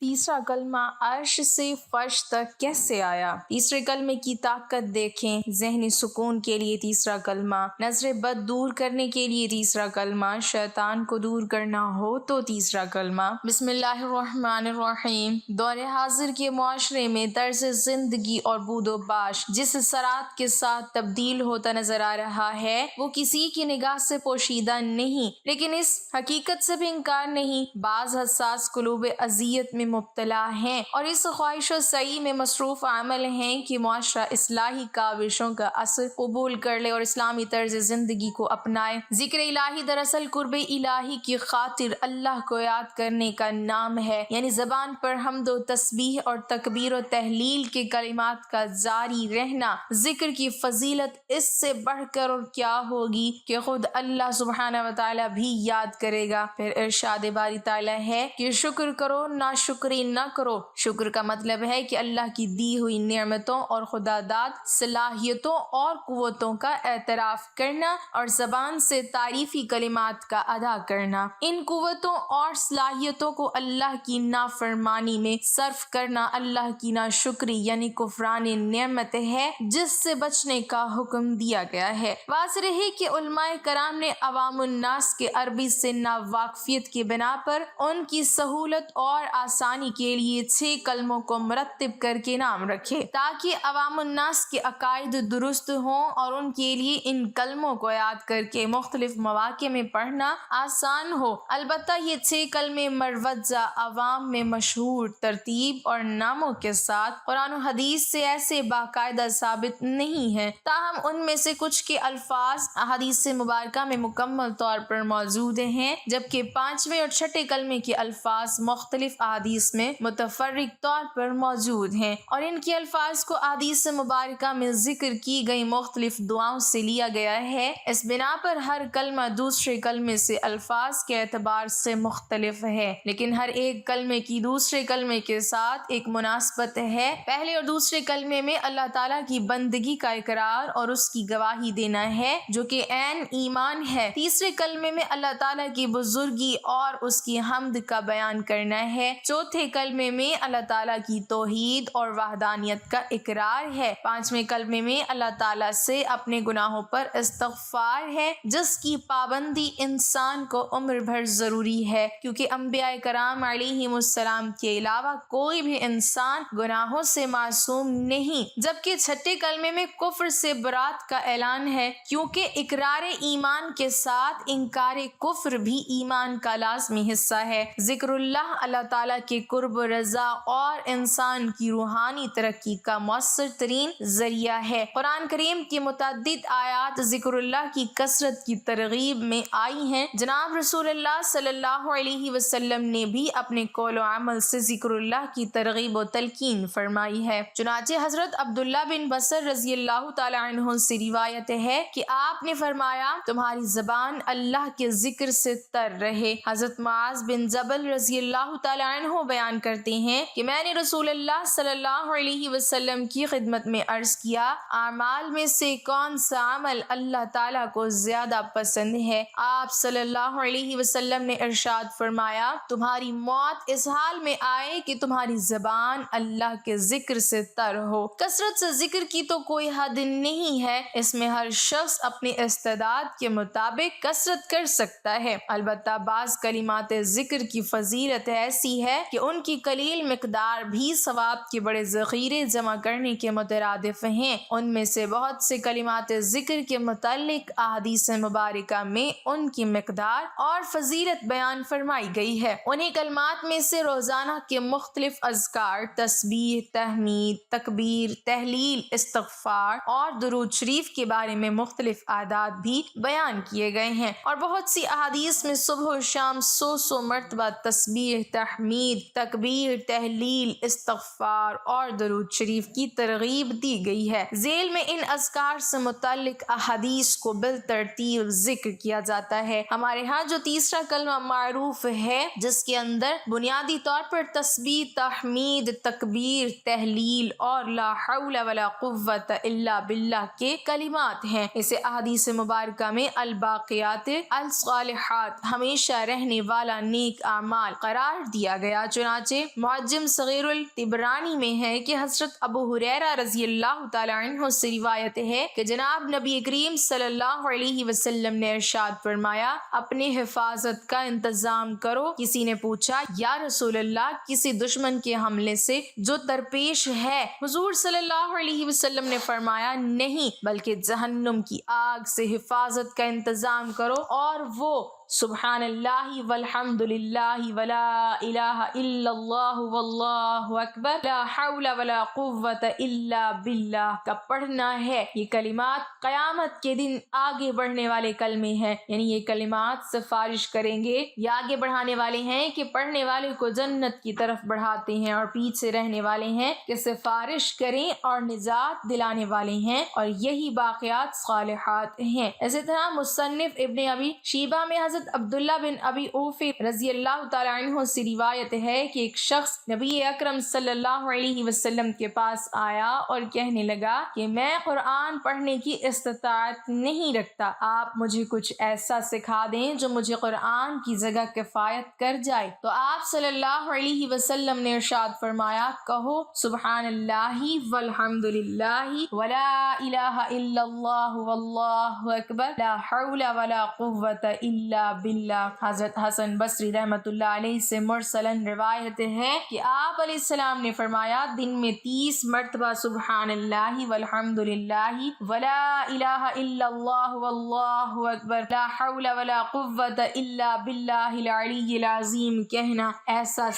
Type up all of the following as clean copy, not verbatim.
تیسرا کلمہ عرش سے فرش تک کیسے آیا؟ تیسرے کلمے کی طاقت دیکھیں۔ ذہنی سکون کے لیے تیسرا کلمہ، نظر بد دور کرنے کے لیے تیسرا کلمہ، شیطان کو دور کرنا ہو تو تیسرا کلمہ۔ بسم اللہ الرحمن الرحیم۔ دور حاضر کے معاشرے میں طرز زندگی اور بود و باش جس اثرات کے ساتھ تبدیل ہوتا نظر آ رہا ہے وہ کسی کی نگاہ سے پوشیدہ نہیں، لیکن اس حقیقت سے بھی انکار نہیں، بعض حساس قلوب اذیت میں مبتلا ہیں اور اس خواہش و سعی میں مصروف عمل ہیں کہ معاشرہ اصلاحی کاوشوں کا اثر قبول کر لے اور اسلامی طرز زندگی کو اپنائے۔ ذکر الہی دراصل قرب الہی کی خاطر اللہ کو یاد کرنے کا نام ہے، یعنی زبان پر حمد و تسبیح اور تکبیر و تہلیل کے کلمات کا جاری رہنا۔ ذکر کی فضیلت اس سے بڑھ کر اور کیا ہوگی کہ خود اللہ سبحانہ و تعالی بھی یاد کرے گا۔ پھر ارشاد باری تعالی ہے کہ شکر کرو ناشکری نہ کرو۔ شکر کا مطلب ہے کہ اللہ کی دی ہوئی نعمتوں اور خداداد صلاحیتوں اور قوتوں کا اعتراف کرنا اور زبان سے تعریفی کلمات کا ادا کرنا۔ ان قوتوں اور صلاحیتوں کو اللہ کی نافرمانی میں صرف کرنا اللہ کی ناشکری یعنی کفران نعمت ہے جس سے بچنے کا حکم دیا گیا ہے۔ واضح ہے کہ علماء کرام نے عوام الناس کے عربی سے ناواقفیت کی بنا پر ان کی سہولت اور آسانی کے لیے 6 کلموں کو مرتب کر کے نام رکھے تاکہ عوام الناس کے عقائد درست ہوں اور ان کے لیے ان کلموں کو یاد کر کے مختلف مواقع میں پڑھنا آسان ہو۔ البتہ یہ 6 کلمے مروجہ عوام میں مشہور ترتیب اور ناموں کے ساتھ قرآن و حدیث سے ایسے باقاعدہ ثابت نہیں ہیں، تاہم ان میں سے کچھ کے الفاظ احادیث مبارکہ میں مکمل طور پر موجود ہیں، جبکہ 5ویں اور 6 کلمے کے الفاظ مختلف احادیث میں متفرق طور پر موجود ہیں اور ان کے الفاظ کو احادیث مبارکہ میں ذکر کی گئی مختلف دعاؤں سے لیا گیا ہے۔ اس بنا پر ہر کلمہ دوسرے کلمے سے الفاظ کے اعتبار سے مختلف ہے، لیکن ہر ایک کلمے کی دوسرے کلمے کے ساتھ ایک مناسبت ہے۔ پہلے اور دوسرے کلمے میں اللہ تعالیٰ کی بندگی کا اقرار اور اس کی گواہی دینا ہے جو کہ عین ایمان ہے۔ تیسرے کلمے میں اللہ تعالیٰ کی بزرگی اور اس کی حمد کا بیان کرنا ہے۔ چوتھے کلمے میں اللہ تعالیٰ کی توحید اور وحدانیت کا اقرار ہے۔ 5ویں کلمے میں اللہ تعالیٰ سے اپنے گناہوں پر استغفار ہے جس کی پابندی انسان کو عمر بھر ضروری ہے، کیونکہ انبیاء کرام علیہم السلام کے علاوہ کوئی بھی انسان گناہوں سے معصوم نہیں۔ جبکہ 6 کلمے میں کفر سے برات کا اعلان ہے، کیونکہ اقرار ایمان کے ساتھ انکار کفر بھی ایمان کا لازمی حصہ ہے۔ ذکر اللہ تعالیٰ کے قرب و رضا اور انسان کی روحانی ترقی کا مؤثر ترین ذریعہ ہے۔ قرآن کریم کی متعدد آیات ذکر اللہ کی کثرت کی ترغیب میں آئی ہیں۔ جناب رسول اللہ صلی اللہ علیہ وسلم نے بھی اپنے قول و عمل سے ذکر اللہ کی ترغیب و تلقین فرمائی ہے۔ چنانچہ حضرت عبداللہ بن بصر رضی اللہ تعالی عنہ سے روایت ہے کہ آپ نے فرمایا تمہاری زبان اللہ کے ذکر سے تر رہے۔ حضرت معاذ بن جبل رضی اللہ تعالی عنہ بیان کرتے ہیں کہ میں نے رسول اللہ صلی اللہ علیہ وسلم کی خدمت میں عرض کیا اعمال میں سے کون سا عمل اللہ تعالیٰ کو زیادہ پسند ہے؟ آپ صلی اللہ علیہ وسلم نے ارشاد فرمایا تمہاری موت اس حال میں آئے کہ تمہاری زبان اللہ کے ذکر سے تر ہو۔ کثرت سے ذکر کی تو کوئی حد نہیں ہے، اس میں ہر شخص اپنی استعداد کے مطابق کثرت کر سکتا ہے۔ البتہ بعض کلمات ذکر کی فضیلت ایسی ہے کہ ان کی قلیل مقدار بھی ثواب کے بڑے ذخیرے جمع کرنے کے مترادف ہیں۔ ان میں سے بہت سے کلمات ذکر کے متعلق احادیث مبارکہ میں ان کی مقدار اور فضیلت بیان فرمائی گئی ہے۔ انہی کلمات میں سے روزانہ کے مختلف اذکار، تسبیح، تحمید، تکبیر، تہلیل، استغفار اور درود شریف کے بارے میں مختلف اعداد بھی بیان کیے گئے ہیں اور بہت سی احادیث میں صبح و شام 100 مرتبہ تسبیح، تحمید، تکبیر، تہلیل، استغفار اور درود شریف کی ترغیب دی گئی ہے۔ ذیل میں ان اذکار سے متعلق احادیث کو بالترتیب ذکر کیا جاتا ہے۔ ہمارے ہاں جو تیسرا کلمہ معروف ہے جس کے اندر بنیادی طور پر تسبیح، تحمید، تکبیر، تہلیل اور لا حول ولا قوت الا باللہ کے کلمات ہیں، اسے احادیث مبارکہ میں الباقیات الصالحات ہمیشہ رہنے والا نیک اعمال قرار دیا گیا، چنانچہ معجم صغیر الطبرانی میں ہے کہ حضرت ابو ہریرہ رضی اللہ تعالی عنہ سے روایت ہے کہ جناب نبی کریم صلی اللہ علیہ وسلم نے ارشاد فرمایا اپنے حفاظت کا انتظام کرو۔ کسی نے پوچھا یا رسول اللہ کسی دشمن کے حملے سے جو درپیش ہے؟ حضور صلی اللہ علیہ وسلم نے فرمایا نہیں، بلکہ جہنم کی آگ سے حفاظت کا انتظام کرو، اور وہ سبحان اللہ والحمد للہ ولا الہ الا اللہ واللہ اکبر لا حول ولا قوت الا باللہ کا پڑھنا ہے۔ یہ کلمات قیامت کے دن آگے بڑھنے والے کلمے ہیں، یعنی یہ کلمات سفارش کریں گے یا آگے بڑھانے والے ہیں کہ پڑھنے والے کو جنت کی طرف بڑھاتے ہیں، اور پیچھے رہنے والے ہیں کہ سفارش کریں اور نجات دلانے والے ہیں، اور یہی باقیات صالحات ہیں۔ اسی طرح مصنف ابن ابی شیبہ میں حضرت عبداللہ بن ابی اوفی رضی اللہ تعالی عنہ سے روایت ہے کہ ایک شخص نبی اکرم صلی اللہ علیہ وسلم کے پاس آیا اور کہنے لگا کہ میں قرآن پڑھنے کی استطاعت نہیں رکھتا، آپ مجھے کچھ ایسا سکھا دیں جو مجھے قرآن کی جگہ کفایت کر جائے۔ تو آپ صلی اللہ علیہ وسلم نے ارشاد فرمایا کہو سبحان اللہ والحمد للہ ولا الہ الا اللہ واللہ اکبر لا حول ولا قوت الا باللہ۔ حضرت حسن بصری رحمۃ اللہ علیہ سے مرسلاً روایت ہے کہ آپ علیہ السلام نے فرمایا دن میں 30 مرتبہ سبحان اللہ والحمد للہ ولا الہ الا اللہ واللہ اکبر لا حول ولا قوت الا باللہ العلی العظیم کہنا ایسا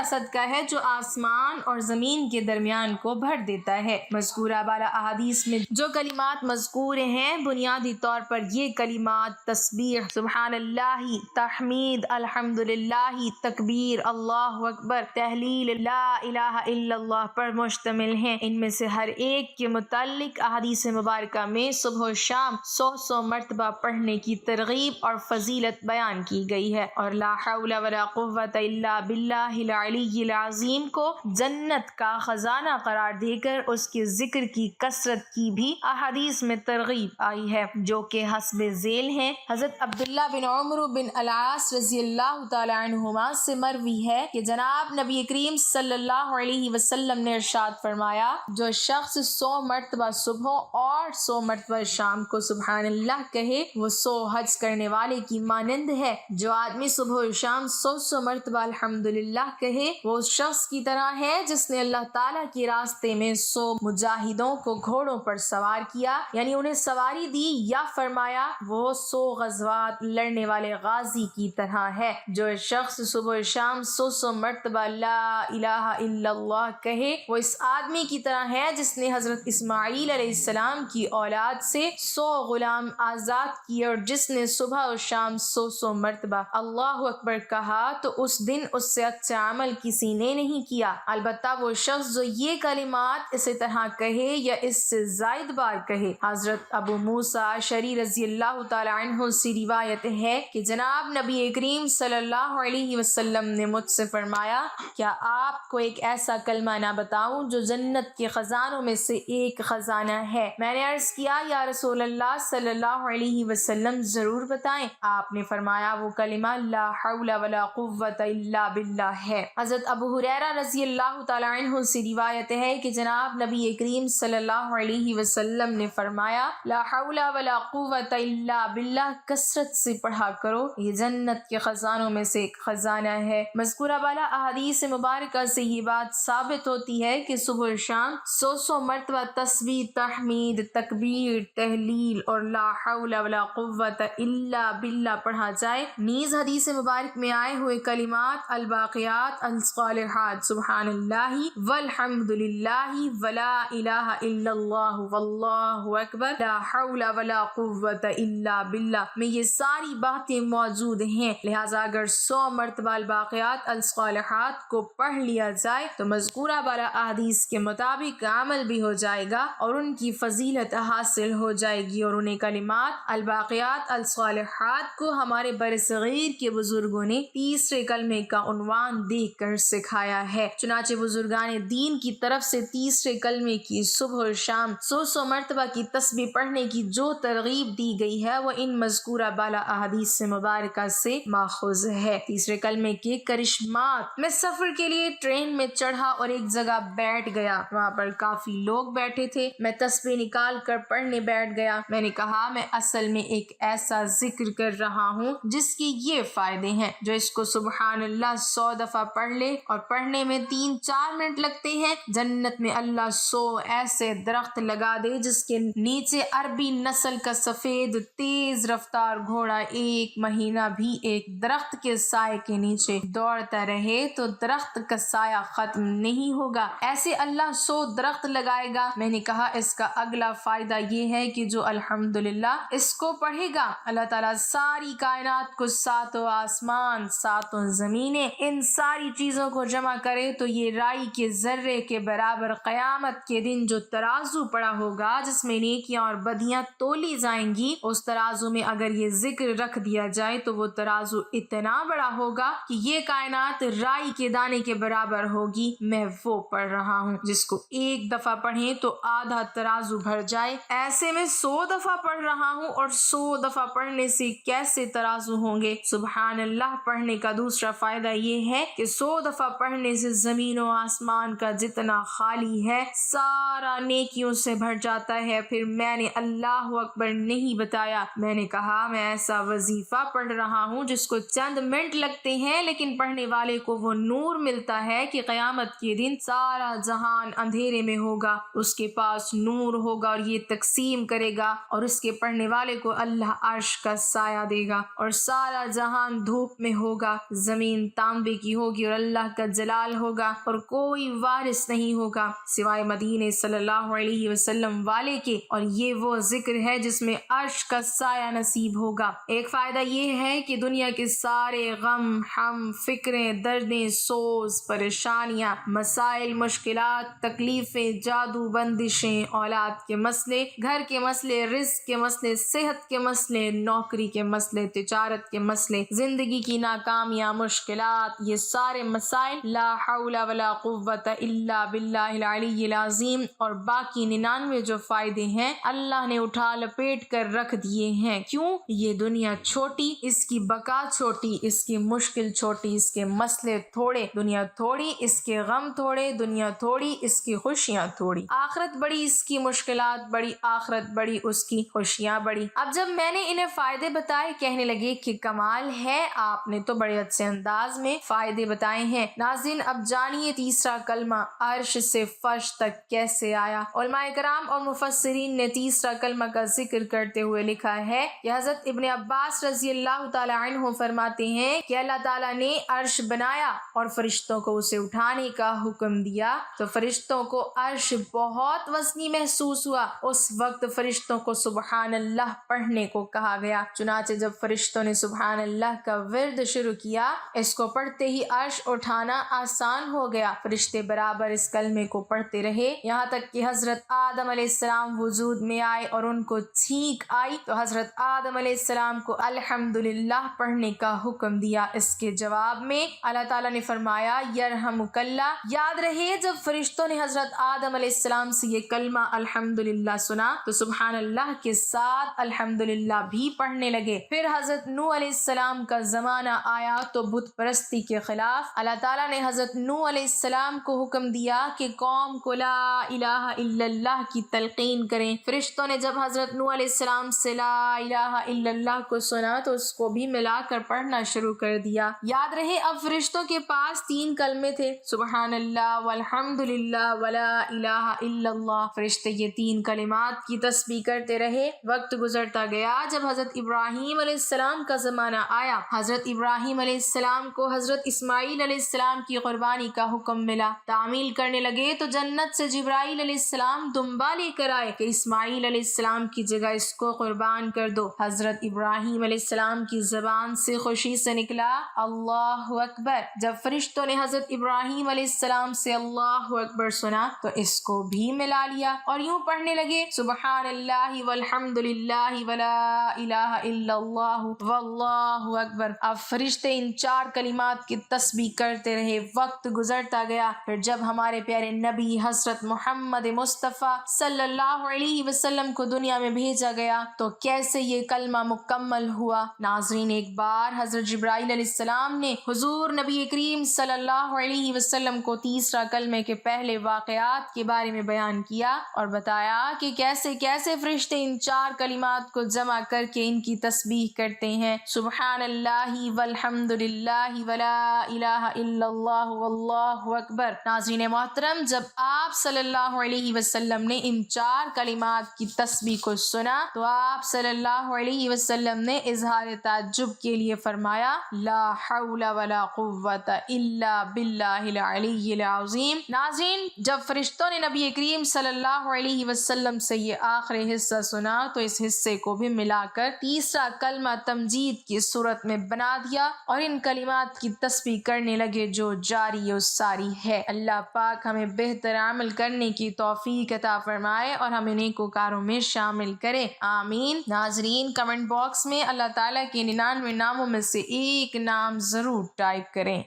صدقہ ہے جو آسمان اور زمین کے درمیان کو بھر دیتا ہے۔ مذکورہ بالا احادیث میں جو کلمات مذکور ہیں بنیادی طور پر یہ کلمات تسبیح سبحان اللہ، تحمید الحمدللہ، تکبیر اللہ اکبر، تہلیل لا الہ الا اللہ پر مشتمل ہیں۔ ان میں سے ہر ایک کے متعلق احادیث مبارکہ میں صبح و شام 100 مرتبہ پڑھنے کی ترغیب اور فضیلت بیان کی گئی ہے، اور لا حول ولا قوت الا باللہ العلی العظیم کو جنت کا خزانہ قرار دے کر اس کے ذکر کی کثرت کی بھی احادیث میں ترغیب آئی ہے، جو کہ حسب ذیل ہیں۔ حضرت عبداللہ بن عمرو بن العاص رضی اللہ تعالی عنہما سے مروی ہے کہ جناب نبی کریم صلی اللہ علیہ وسلم نے ارشاد فرمایا جو شخص 100 مرتبہ صبح اور 100 مرتبہ شام کو سبحان اللہ کہے وہ 100 حج کرنے والے کی مانند ہے۔ جو آدمی صبح و شام 100 مرتبہ الحمدللہ کہے وہ اس شخص کی طرح ہے جس نے اللہ تعالیٰ کے راستے میں 100 مجاہدوں کو گھوڑوں پر سوار کیا، یعنی انہیں سواری دی، یا فرمایا وہ 100 غزوات لڑنے والے غازی کی طرح ہے۔ جو شخص صبح و شام 100 مرتبہ لا الہ الا اللہ کہے وہ اس آدمی کی طرح ہے جس نے حضرت اسماعیل علیہ السلام کی اولاد سے 100 غلام آزاد کیے، اور جس نے صبح و شام 100 مرتبہ اللہ اکبر کہا تو اس دن اس سے اچھا عمل کسی نے نہیں کیا۔ البتہ وہ شخص جو یہ کلمات اسی طرح کہے یا اس سے زائد بار کہے۔ حضرت ابو موسیٰ اشعری رضی اللہ تعالی عنہ سے روایت ہے کہ جناب نبی کریم صلی اللہ علیہ وسلم نے مجھ سے فرمایا کیا آپ کو ایک ایسا کلمہ نہ بتاؤں جو جنت کے خزانوں میں سے ایک خزانہ ہے؟ میں نے عرض کیا یا رسول اللہ صلی اللہ علیہ وسلم ضرور بتائیں۔ آپ نے فرمایا وہ کلمہ لا حول ولا قوت الا باللہ ہے۔ حضرت ابو ہریرہ رضی اللہ تعالی عنہ سے روایت ہے کہ جناب نبی کریم صلی اللہ علیہ وسلم نے فرمایا لا حول ولا قوت الا باللہ کثرت سے پڑھا کرو، یہ جنت کے خزانوں میں سے ایک خزانہ ہے۔ مذکورہ بالا احادیث مبارکہ سے یہ بات ثابت ہوتی ہے کہ صبح و شام 100 مرتبہ تسبیح، تحمید، تکبیر، تہلیل اور لا حول ولا قوت الا باللہ پڑھا جائے۔ نیز حدیث مبارک میں آئے ہوئے کلمات الباقیات الصالحات سبحان اللہ والحمد للہ ولا الہ الا اللہ واللہ اکبر لا حول ولا قوت الا باللہ میں یہ ساری باتیں موجود ہیں، لہٰذا اگر 100 مرتبہ الباقیات الصالحات کو پڑھ لیا جائے تو مذکورہ بالا احادیث کے مطابق عمل بھی ہو جائے گا اور ان کی فضیلت حاصل ہو جائے گی، اور انہیں کلمات الباقیات الصالحات کو ہمارے برصغیر کے بزرگوں نے تیسرے کلمے کا عنوان دے کر سکھایا ہے۔ چنانچہ بزرگان دین کی طرف سے تیسرے کلمے کی صبح و شام 100 مرتبہ کی تسبیح پڑھنے کی جو ترغیب دی گئی ہے وہ ان مذکورہ مذکورہ بالا احادیث سے مبارکہ سے ماخوذ ہے۔ تیسرے کلمے کے کرشمات: میں سفر کے لیے ٹرین میں چڑھا اور ایک جگہ بیٹھ گیا، وہاں پر کافی لوگ بیٹھے تھے، میں تسبیح نکال کر پڑھنے بیٹھ گیا۔ میں نے کہا میں اصل میں ایک ایسا ذکر کر رہا ہوں جس کے یہ فائدے ہیں، جو اس کو سبحان اللہ 100 دفعہ پڑھ لے اور پڑھنے میں 3-4 منٹ لگتے ہیں، جنت میں اللہ 100 ایسے درخت لگا دے جس کے نیچے عربی نسل کا سفید تیز رفتار گھوڑا 1 مہینہ بھی ایک درخت کے سائے کے نیچے دوڑتا رہے تو درخت کا سایہ ختم نہیں ہوگا، ایسے اللہ 100 درخت لگائے گا۔ میں نے کہا اس کا اگلا فائدہ یہ ہے کہ جو الحمدللہ اس کو پڑھے گا، اللہ تعالیٰ ساری کائنات کو، 7 آسمان 7 زمینیں، ان ساری چیزوں کو جمع کرے تو یہ رائی کے ذرے کے برابر قیامت کے دن جو ترازو پڑا ہوگا جس میں نیکیاں اور بدیاں تولی جائیں گی، اس ترازو میں اگر یہ ذکر رکھ دیا جائے تو وہ ترازو اتنا بڑا ہوگا کہ یہ کائنات رائی کے دانے کے برابر ہوگی۔ میں وہ پڑھ رہا ہوں جس کو 1 دفعہ پڑھیں تو آدھا ترازو بھر جائے، ایسے میں 100 دفعہ پڑھ رہا ہوں، اور 100 دفعہ پڑھنے سے کیسے ترازو ہوں گے۔ سبحان اللہ پڑھنے کا دوسرا فائدہ یہ ہے کہ 100 دفعہ پڑھنے سے زمین و آسمان کا جتنا خالی ہے سارا نیکیوں سے بھر جاتا ہے۔ پھر میں نے اللہ اکبر نہیں بتایا، میں نے کہا میں ایسا وظیفہ پڑھ رہا ہوں جس کو چند منٹ لگتے ہیں لیکن پڑھنے والے کو وہ نور ملتا ہے کہ قیامت کے دن سارا جہان اندھیرے میں ہوگا، اس کے پاس نور ہوگا اور یہ تقسیم کرے گا، اور اس کے پڑھنے والے کو اللہ عرش کا سایہ دے گا، اور سارا جہان دھوپ میں ہوگا، زمین تانبے کی ہوگی اور اللہ کا جلال ہوگا، اور کوئی وارث نہیں ہوگا سوائے مدینے صلی اللہ علیہ وسلم والے کے، اور یہ وہ ذکر ہے جس میں عرش کا سایہ نصیب ہوگا۔ ایک فائدہ یہ ہے کہ دنیا کے سارے غم، ہم، فکریں، دردیں، سوز، پریشانیاں، مسائل، مشکلات، تکلیفیں، جادو، بندشیں، اولاد کے مسئلے، گھر کے مسئلے، رزق کے مسئلے، صحت کے مسئلے، نوکری کے مسئلے، تجارت کے مسئلے، زندگی کی ناکامیاں، مشکلات، یہ سارے مسائل لا حول ولا قوت الا باللہ العلی العظیم، اور باقی 99 جو فائدے ہیں اللہ نے اٹھا لپیٹ کر رکھ دیے ہیں۔ کیوں؟ یہ دنیا چھوٹی، اس کی بقا چھوٹی، اس کی مشکل چھوٹی، اس کے مسئلے تھوڑے، دنیا تھوڑی، اس کے غم تھوڑے، دنیا تھوڑی، اس کی خوشیاں تھوڑی، آخرت بڑی، اس کی مشکلات بڑی، آخرت بڑی، اس کی خوشیاں بڑی۔ اب جب میں نے انہیں فائدے بتائے کہنے لگے کہ کمال ہے، آپ نے تو بڑے اچھے انداز میں فائدے بتائے ہیں۔ ناظرین اب جانیے تیسرا کلمہ عرش سے فرش تک کیسے آیا۔ علماء کرام اور مفسرین نے تیسرا کلمہ کا ذکر کرتے ہوئے لکھا ہے کہ حضرت ابن عباس رضی اللہ تعالی عنہ فرماتے ہیں کہ اللہ تعالیٰ نے عرش بنایا اور فرشتوں کو اسے اٹھانے کا حکم دیا تو فرشتوں کو عرش بہت وزنی محسوس ہوا، اس وقت فرشتوں کو سبحان اللہ پڑھنے کو کہا گیا۔ چنانچہ جب فرشتوں نے سبحان اللہ کا ورد شروع کیا، اس کو پڑھتے ہی عرش اٹھانا آسان ہو گیا، فرشتے برابر اس کلمے کو پڑھتے رہے یہاں تک کہ حضرت آدم علیہ السلام وجود میں آئے اور ان کو چھینک آئی تو حضرت آدم علیہ السلام کو الحمدللہ پڑھنے کا حکم دیا۔ اس کے جواب میں اللہ تعالیٰ نے فرمایا یرحمک اللہ۔ یاد رہے جب فرشتوں نے حضرت آدم علیہ السلام سے یہ کلمہ الحمدللہ سنا تو سبحان اللہ کے ساتھ الحمدللہ بھی پڑھنے لگے۔ پھر حضرت نوح علیہ السلام کا زمانہ آیا تو بت پرستی کے خلاف اللہ تعالیٰ نے حضرت نوح علیہ السلام کو حکم دیا کہ قوم کو لا الہ الا اللہ کی تلقین کریں۔ فرشتوں نے جب حضرت نوح علیہ السلام سے لا الہ الا اللہ کو سنا تو اس کو بھی ملا کر پڑھنا شروع کر دیا۔ یاد رہے اب فرشتوں کے پاس 3 کلمے تھے، سبحان اللہ والحمدللہ ولا الہ الا اللہ۔ فرشتے یہ 3 کلمات کی تسبیح کرتے رہے، وقت گزرتا گیا۔ جب حضرت ابراہیم علیہ السلام کا زمانہ آیا، حضرت ابراہیم علیہ السلام کو حضرت اسماعیل علیہ السلام کی قربانی کا حکم ملا۔ تعمیل کرنے لگے تو جنت سے جبرائیل علیہ السلام دمبا لے کر آئے کہ اسماعیل علیہ السلام کی جگہ اس کو قربان کر دو۔ حضرت ابراہیم علیہ السلام کی زبان سے خوشی سے نکلا اللہ اکبر۔ جب فرشتوں نے حضرت ابراہیم علیہ السلام سے اللہ اکبر سنا تو اس کو بھی ملا لیا اور یوں پڑھنے لگے سبحان اللہ والحمدللہ ولا الہ الا اللہ واللہ اکبر۔ اب فرشتے ان 4 کلمات کی تسبیح کرتے رہے، وقت گزرتا گیا۔ پھر جب ہمارے پیارے نبی حضرت محمد مصطفیٰ صلی اللہ علیہ وسلم کو دنیا میں بھیجا گیا تو کیسے یہ کلمہ کلمہ مکمل ہوا۔ ناظرین، ایک بار حضرت جبرائیل علیہ السلام نے حضور نبی کریم صلی اللہ علیہ وسلم کو تیسرا کلمے کے پہلے واقعات کے بارے میں بیان کیا اور بتایا کہ کیسے کیسے فرشتے ان 4 کلمات کو جمع کر کے ان کی تسبیح کرتے ہیں۔ سبحان اللہ والحمد للہ ولا الہ الا اللہ واللہ اکبر۔ ناظرین محترم، جب آپ صلی اللہ علیہ وسلم نے ان 4 کلمات کی تسبیح کو سنا تو آپ صلی اللہ علیہ وسلم نے اظہار تعجب کے لیے فرمایا: لا حول ولا قوت الا باللہ العلی العظیم۔ ناظرین، جب فرشتوں نے نبی کریم صلی اللہ علیہ وسلم سے یہ آخری حصہ سنا تو اس حصے کو بھی ملا کر تیسرا کلمہ تمجید کی صورت میں بنا دیا اور ان کلمات کی تسبیح کرنے لگے جو جاری و ساری ہے۔ اللہ پاک ہمیں بہتر عمل کرنے کی توفیق عطا فرمائے اور ہمیں نیکوکاروں میں شامل کرے، آمین۔ ناظرین، کمنٹ باکس میں اللہ تعالیٰ کے 99 ناموں میں سے ایک نام ضرور ٹائپ کریں۔